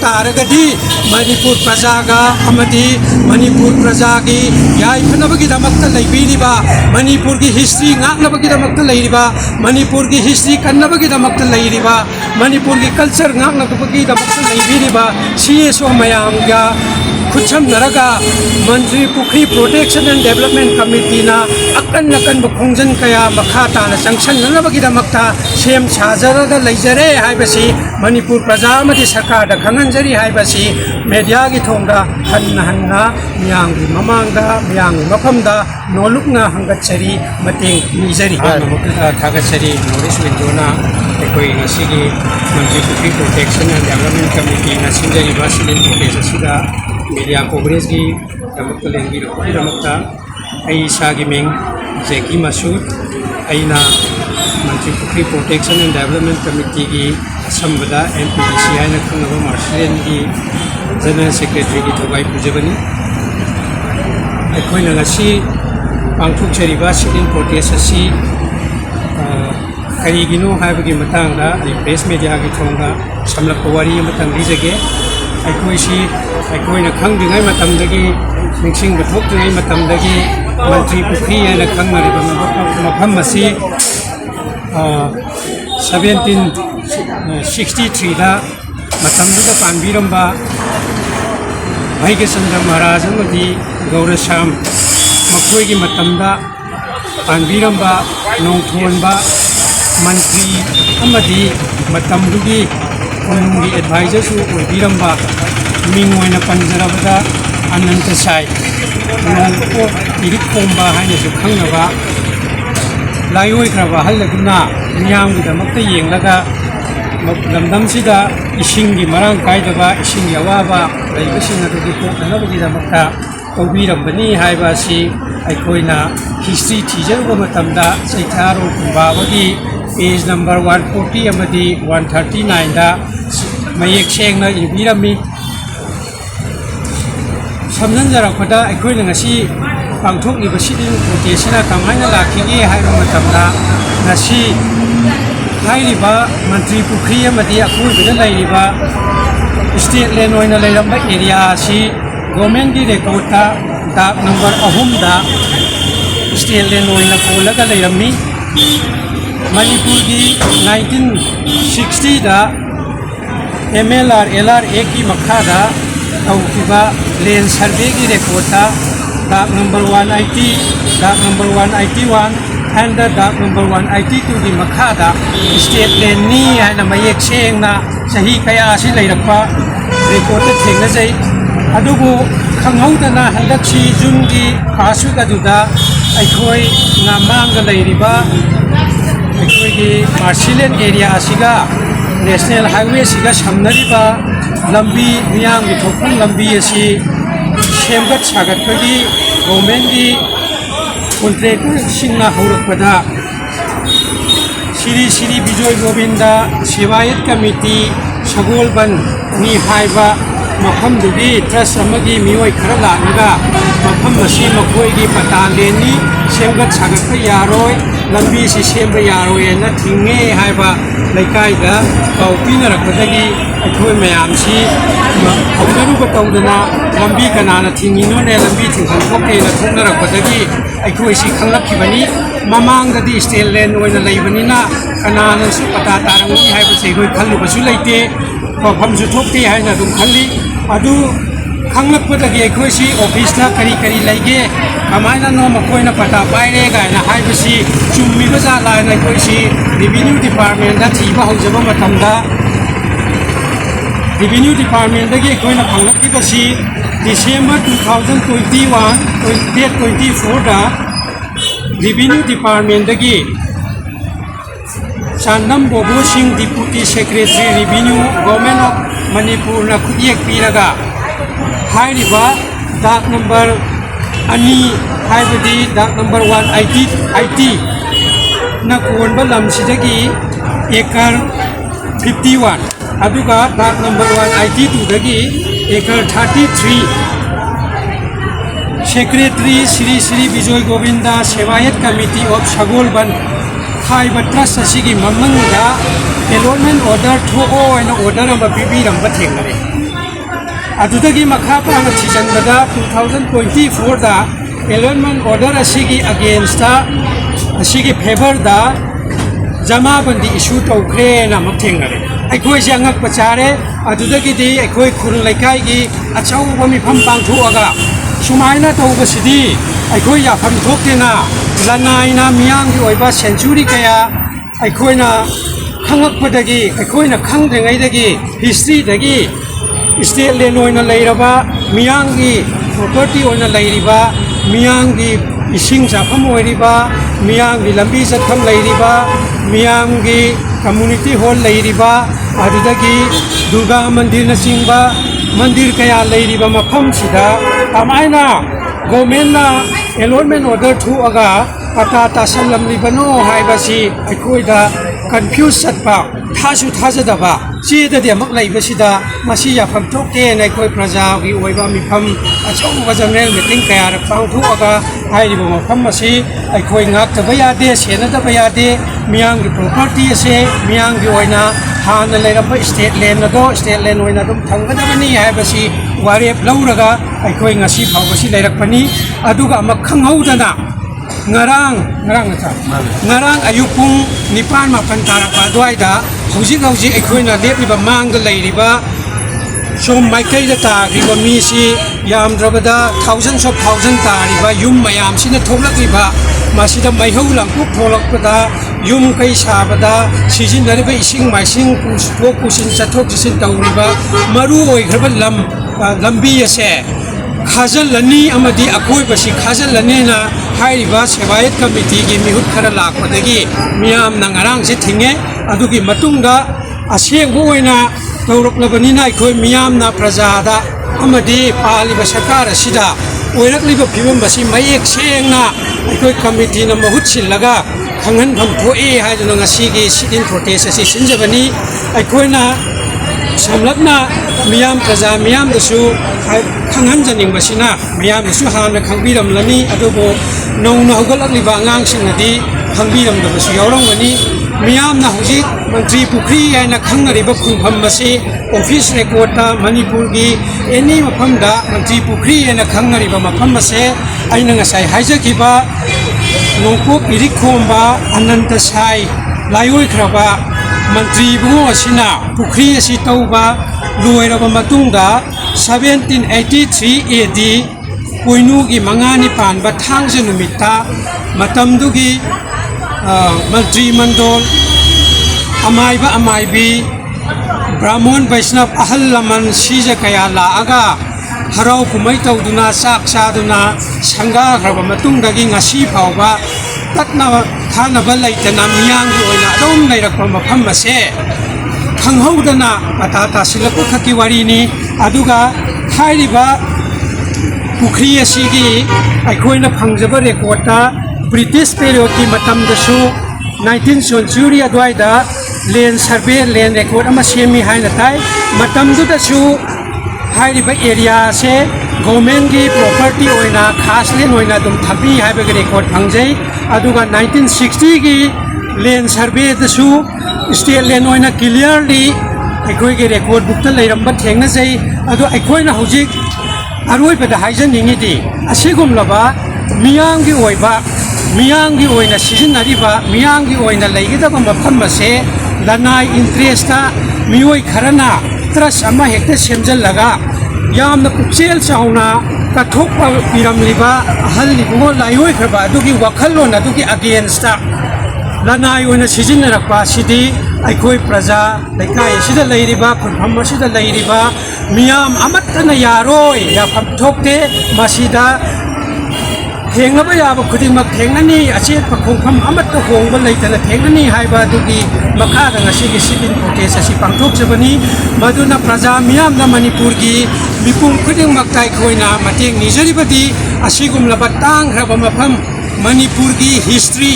तारगदी मणिपुर प्रजागा मणिपुर प्रजा की याइफनबगीदमक्ता लैबिरिबा मणिपुर की हिस्ट्री गांगनबगीदमक्ता लैरिबा मणिपुर की हिस्ट्री कन्नबगीदमक्ता लैरिबा मणिपुर की कल्चर गांगनबगीदमक्ता लैबिरिबा सीएसओ मयामगा खुचमनरगा मंत्री Pukhri protection and development committee ना अकन खोंजन कया मखा ताना संगसननबगीदमक्ता सेम साजरगा लैजरे हाइबसी मणिपुर प्रजा अमदि सरकार दा खंगनजरी हाइबसी मीडिया की थोंदा हन्ना मियांगी ममांगदा मियांगी मफमदा नोलुकना हंगचरी मतेंग निजरी थागचरी नोरिस विंडोना कोई ngasiगी मंत्री Pukhri protection and development committee ना सिंजरी बासिलिन प्रोटेक्स असिदा मीडिया कवरेज की दमक्ता लेंगी रमक्ता आई सागी मिंग जेकी मसूद आईना मंत्री Pukhri protection and development committee की असंबदा एमपीडीसी आइना खंगबा मार्शलेन की जनरल सेक्रेटरी की थोगाई पुजबनी अखोइना ngasi पांगथोकचरिबा सिलिन प्रोटेस्ट असि करीगिनो हाइबगी मतंगदा प्रेस मीडिया की थोंगा समलप वारी मतंग लिजगे अखोइसी अखोइना खंगदिङै मतंदगी निंसिंग बथोकदिङै मतंदगी मंत्री पुखरी आइना खंगरिबा मफम असी 1763 दा मतंदुदा पानबिरंबा भाईगचंद्र महाराज अमदी गौरशाम मखोइगी मतंदा पानबिरंबा नोंथोनबा मंत्री अमदी मतंदुगी कोनुंगी एडवाइजर सु ओइबिरंबा मिंग ओइना पंजरबदा अनंत साई नोंको इरिक कोंबा हाइनसु खंगबा लायोइख्रबा हल्लगुना मियामगिदमक्ता येंगलगा लमदमसिदा इसिंगी मरांग कायदबा इसिंगी अवाबा लैबसिंग अदुगी कोकनबगिदमक्ता तौबिरंबनी हाइबासी अखोइना हिस्ट्री थीजरुबा मतमदा सैथारो कुंबाबगी पेज नंबर 140 अमदी 139 दा मयेक सेंगना इबिरमी समझनजरपदा अखोइना ngasi पांगथोकलिबा सिलिन प्रोटेस्टना कमायना लाखिगे हाइबा मतमदा ngasi हाइरिबा मंत्री पुखरी अमदी अकोइबदा लैरिबा स्टेट लैंड ओइना लैरंबा एरिया असि गवर्नमेंट की रेकॉर्डता डाक नंबर 3 दा स्टेट लैंड ओइना कोलगा लैरमी मणिपुर की 1960 दा MLR LRA की मखादा तौखिबा लैंड सर्वे की रेकॉर्डता डाक नंबर 180 डाक नंबर 181 एंड डाक नंबर 182 की मखादा स्टेट लैंड नी है मयेक सेंगना सही कया असि लैरक्पा रेकॉर्ड थेंगनजै अदुबु खंगौदना हंदक्सी जून की पासुक अदुदा अखोई नामांग लैरिबा अखोई की मार्शिलेन एरिया असिगा नेशनल हाईवे सिगा समनरिबा लंबी मियांग की थोकफम लंबी असि सेमगत सागतपगी गवर्नमेंट की कॉन्ट्रैक्टर सिंगना हौरकपदा श्री श्री विजय गोविंदा सेवायत कमिटी सगोलबन नि हाइबा मफमदुगी ट्रस्ट अमगी मियोय खरा लानगा मफम असी मखोइगी पतालेनी सेमगत सागतप यारोय लंबी से सेम यारोय न थिंगे हाइबा लैकाइदा पाउपिनरकदगी अखोय मयामसी हौदरुब तौदना लंबी कनाना थिंगिनोने लंबी थिंखन थोकेना थोनरकदगी अखोय सि खंगलखिबनी ममांगदि स्टेट लैंड ओइना लैबनिना कनानासु पता तारंगनी हाइबसे अखोय खल्लुबसु लैते मफमसु थोकते हाइना दुम खल्ली अदु खंगलकपदगी अखोय सि ऑफिसना करी करी लैगे कमायना नो मखोयना पता पाइरे गायना हाइबसी चुम्मिबा जालायना अखोय सि रेवेन्यू डिपार्टमेंट दा थीबा हौजबा मतमदा रेवेन्यू डिपार्टमेंट दगी अखोयना फंगलखिबसी डिसेंबर 2021 दा रेवेन्यू डिपार्टमेंट दगी चांदम बोबो Singh deputy secretary revenue government of Manipur ना खुदियक पीरगा हाइरिबा डाक नंबर अनि हाइबदी डाक नंबर 180 ना कोनबा लमसिदगी एकर 51 अदुगा डाक नंबर 182 दगी acre 33 secretary Shri Shri Vijay Govinda Sevayat committee of सगोलबन हाइबा ट्रस्ट असिगी ममंगदा एलोनमेंट ऑर्डर थोओ एना ऑर्डर अमा पिबिरंबा थेंगरे अदुदगी मखा पाना थिजनबदा 2024 दा एलॉनमेंट ऑर्डर असिगी अगेंस्ट असिगी फेवर दा जमाबंदी इशू तौखरे ना मथेंगरे अखोई से अंगक पचारे अदुदगी अखोई खुन लेकाई अचौब मिफम पांथोगा सुमायना तौबसिदी अखोई याफम थोक्तेना लनाइना मियांगी ओइबा सेंचुरी कया अखोइना खंगकपदगी अखोइना खंगद्रिङैदगी हिस्ट्रीदगी स्टेट लैंड ओइना लैरबा मियांगी प्रॉपर्टी ओइना लैरिबा मियांगी इसिंग चाफम ओइरिबा मियांगी लंबी चथम लैरिबा मियांगी कम्युनिटी हॉल लैरिबा अदुदगी दुर्गा मंदिर नचिंबा मंदिर कया लैरिबा मफम सिदा कमायना गवर्नमेंट ना एलॉटमेंट ऑर्डर थुअगा पता तासलमलिबनो हाइबसी अखोइदा कंफ्यूज चटपा थासु थाजदबा चेददि अमक लैबसिदा मसी याफम थोके नैखोइ प्रजागी ओइबा मिफम अचौबा जनरल मीटिंग कया पांथोअगा हाइरिबा मफम मसी अखोइ ngakतबा यादे सेनदबा यादे मियांगी प्रॉपर्टी से मियांगी ओइना हान लेरब स्टेट लैंड ओइना दुम थंगदबनी हाइबसी वारेप लौरगा अखोइ ngasi फावबसी लेरकपनी अदुगा अमक खंगौदना ngarang ayuk pung nipan mapan tarakpa duaida hujik akhoi lepliba mangda leiriba som maikai da tagriba mi si yamdrabada thousands of tariba yum mayam sina thoklakriba masida maihau langpuk tholakpada yum kai sabada sijinariba ising maising pusin chathok jisin tawriba maru oigraba lambi ase खाजल लनी अमदी अकोई बसी खाजल लने ना हाइरिबा सेवायत committee की मिहुत खरा लाखपदगी मियाम ना ngarang से थिंगे अदुगी मतुंगा असेंगबो ओइना तौरकलबनिना अखोई मियाम ना प्रजादा अमदी पालिबा सरकार असिदा ओइरकलिबा फिबम बसी मयेक सेंगना अखोई कमिटी ना महुत सिलगा खंगन फम थोए हाइदुना ngasiगी सिटिन प्रोटेस्ट असि सिनजबनी अखोइना samlapna miyam praja miyam dasu khanghan janing basina miyam dasu hana khangbiram lani adubo nongna hogalakliba angang singnadi khangbiram da basu yaurangani miyam na hojik mantri pukri aina khangnariba khungpham basi office record ta manipur gi any mafam da mantri pukri aina khangnariba mafam base aina ngasai haijakiba nongpok irikhomba ananta sai layoi khraba मंत्री बुंगो असिना पुखरी असि तौबा लोइरबा मतुंगा 1783 AD पोइनुगी मंगानी पानबा थांगजे नुमिता मतमदुगी मंत्री मंडल अमाइबा अमाइबी ब्राह्मण वैष्णव अहल लमन सीजे कया लागा हराव कुमै तौदुना चाक चादुना संगा खरबा मतुंगदगी ngasi फावबा तत्ना थानबा लैतना मियांगी ओइना अदोम लैरकपा मफम असे खंगहौदना पता तासिलपा खकी वारीनी अदुगा हाइरिबा पुखरी असिगी अखोइना फंगजबा रेकॉर्डता ब्रिटिश पीरियड की मतमदसु 19th century अद्वाइदा लैंड सर्वे लैंड रेकॉर्ड अमा सेमी हाइना ताई मतमदुदसु हाइरिबा एरिया से गवर्नमेंट की प्रॉपर्टी ओइना खास लैंड ओइना दुम थबी हाइबा रेकॉर्ड फंगजै अदुगा 1960 की लैंड सर्वे दसु स्टेट लैंड ओइना क्लियरली अखोई के रेकॉर्ड बुक ता लैरंबा थेंगनजै अदु अखोइना हौजिक अरोइबदा हाइजनिंगिदि असिगुमलबा मियांगी ओइना सिजिनरिबा मियांगी ओइना लैगदबा मफम असे लनाई इंटरेस्ट मियोय खरना ट्रस्ट अमा हेक्टे सेमजलगा यामना पुचेल चाउना कथोक पिरमलिबा अहल निबुंगो लायोय खरबा अदुगी वखलोन अदुगी अगेंस्ट लनाई ओइना सिजिनरकपा सिदि अखोई प्रजा लेकाय सिदा लैरिबा खुनफम सिदा लैरिबा मियाम अमत्तना यारोय याफम थोक्ते मसिदा थेंगबा याबा खुदिमक थेंगनी अचेत पखोंफम अमत्त होंगबा लैतना थेंगनी हाइबा दुगी मखादा ngasiगी सिटिन प्रोटेस्ट असि पांथोकजबनी मदुना प्रजा मियामना मणिपुर की मिपुम खुदिमक ताई खोइना मतेंग निजरिबदी असिगुमलबा तांग्रबा मफम मणिपुर की हिस्ट्री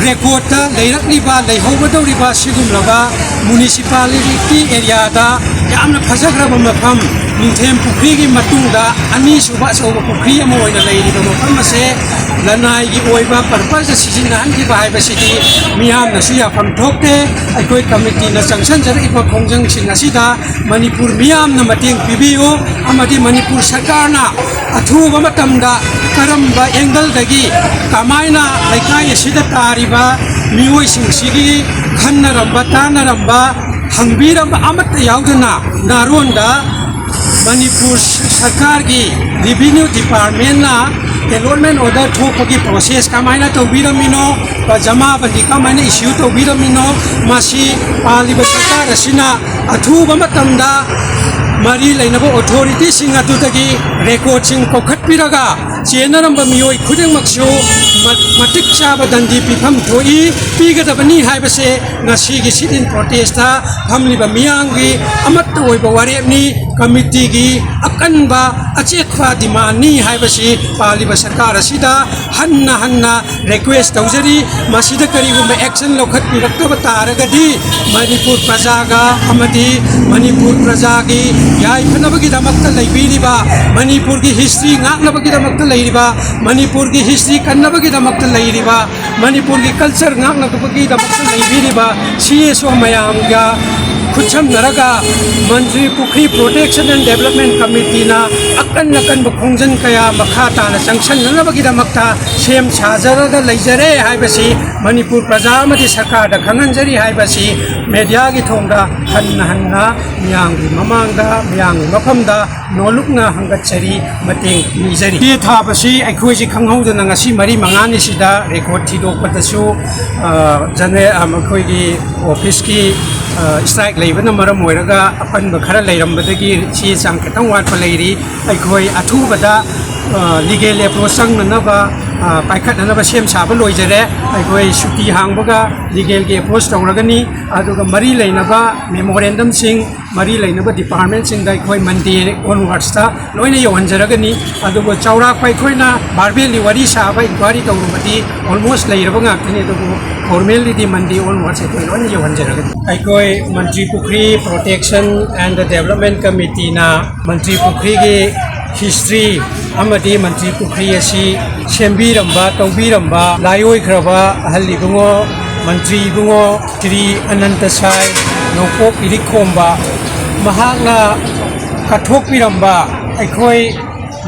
रेकॉर्ड ता लैरकलिबा लैहौबदौरिबा सिगुमलबा म्युनिसिपालिटी एरिया दा यामना फजग्रब मफम निथेम पुखरी की मतुंगदा अनी सुबा सोबा पुखरी अमा ओइना लेरिबा मफम असे लनाई की ओइबा पर्पस सिजिनहन की बाहायबसिदी मियामना सु याफम थोकते अखोई कमिटी ना संगसन जरइबा खोंजंग सिंग असिदा मणिपुर मियामना मतेंग पिबियो अमदी मणिपुर सरकारना अथुबा मतमदा करम्बा एंगल दगी कमायना लेकाय असिदा तारिबा मियोय सिंगसिगी खन्नरम्बा तानरम्बा हंगबीरम्बा अमत याउदना नारोंदा मणिपुर सरकार की रेवेन्यू डिपार्टमेंट ना एलॉटमेंट ऑर्डर थोपगी प्रोसेस कमायना तौबीरमिनो जमाबंदी कमायना इश्यू तौबीरमिनो मासी पालिब सरकार असिना अथुबा मतमदा मरी लेनबो अथॉरिटी सिंग अदुदगी रेकॉर्ड सिंग कोखटपिरगा चेनरम्बा मियोय खुदिंगमक्सु मतिक चाबा दंडी पिफम थोई पीगदबनी हाइबसे ngasiगी सिटिन प्रोटेस्टा फमलिबा मियांगी अमत ओइबा वारेबनी कमिटी की अकनबा अचेखवा डिमांडनी हाइबसी पालिबा सरकार असिदा हन्ना हन्ना रिक्वेस्ट तौजरी मसिदा करिगुंबा एक्शन लौखटपिरक्तबा तारगदी मणिपुर प्रजागा अमदी मणिपुर प्रजागी याइफनबगिदमक्ता लैबिरिबा मणिपुर की हिस्ट्री ngaknabagidamक्ता लैरिबा मणिपुर की हिस्ट्री कन्नबगिदमक्ता लैरिबा मणिपुर की कल्चर ngaknabagidamक्ता लैबिरिबा सीएसओ मयामगा खुचम नरगा मंत्री Pukhri protection and development committee ना अकन अकन खोंजन कया मखा ताना संगसन ननबगिदमक्ता सेम साजरगा लैजरे हाइबसी मणिपुर प्रजा अमदी सरकार दा खंगनजरी हाइबसी मीडिया की थोंदा हन्ना हन्ना मियांगी ममांगदा मियांगी मफमदा नोलुकना हंगचरी मतेंग निजरी ये थाबसी अखोइजी खंगहौदना ngasi मरी मंगानी सिदा रेकॉर्ड थिदोकपदसु जने अखोइगी ऑफिस की स्ट्राइक लेबना मरम होइरगा अपन खरा लेरमबदगी ची चांग खतंग वाटप लेरी अखोइ अथुबदा लीगल अप्रोच संगनबा पाइखटनबा सेम साबा लोइजरे अखोइ सुटी हांगबगा लीगल के अप्रोच तौरगनी अदुगा मरी लेनबा मेमोरेंडम सिंग मरी लेनबा डिपार्टमेंट सिंग अखोइ मंडे ऑनवर्ड्स ता लोइना यौहनजरगनी अदुगो चौराक पाइखोइना बारबेली वरी साबा इंक्वायरी तौरुबदी ऑलमोस्ट लेरबा ngakni अदुगो फॉर्मली दी मंडे ऑनवर्ड्स अखोइ लोइना यौहनजरगनी अखोइ मंत्री Pukhri protection and development committee ना मंत्री पुखरी की हिस्ट्री अमदी मंत्री पुखरी असी सेंबीरंबा तौबीरंबा लायोइख्रबा अहलिबुंगो मंत्री बुंगो श्री अनंत साई नौपोक इरिखोंबा महाकना कथोकपिरंबा अखोइ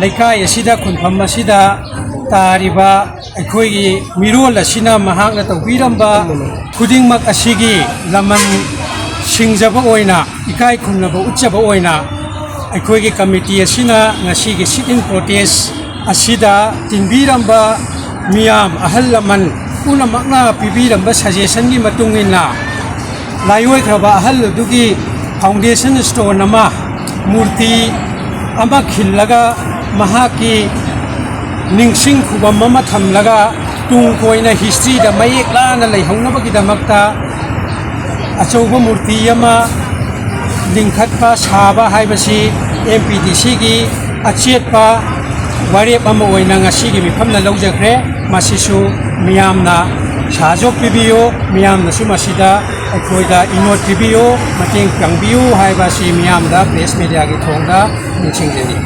लेकाय असिदा खुनफम असिदा तारिबा अखोइगी मिरोल असिना महाकना तौबीरंबा खुदिंगमक असिगी लमन सिंजबा ओइना इकाय खुमनबा उच्चबा ओइना अखोइगी कमिटी असिना ngasiगी सिटिंग प्रोटेस्ट असिदा तिनबीरंबा मियाम अहल लमन पुनमकना पिबीरंबा सजेशन की मतुंगिना लायोइख्रबा अहल दुगी फाउंडेशन स्टोन अमा मूर्ति अमा खिल्लगा महाकी निंगसिंग खुबम अमा थमलगा तुंग कोइना हिस्ट्री दा मयेक लाना लेहौनबगिदमक्ता अचौबा मूर्ति अमा लिंखटपा साबा हाइबसी एमपीडीसी की अचेतपा वारेप अमा ओइना ngasiगी मिफमना लौजख्रे मासिसु मियामना साजोक पिबियो मियामनसु मासिदा अखोइदा इनोट पिबियो मतेंग पांगबियो हाइबासी मियामदा प्रेस मीडिया की थोंदा निंसिंजनी।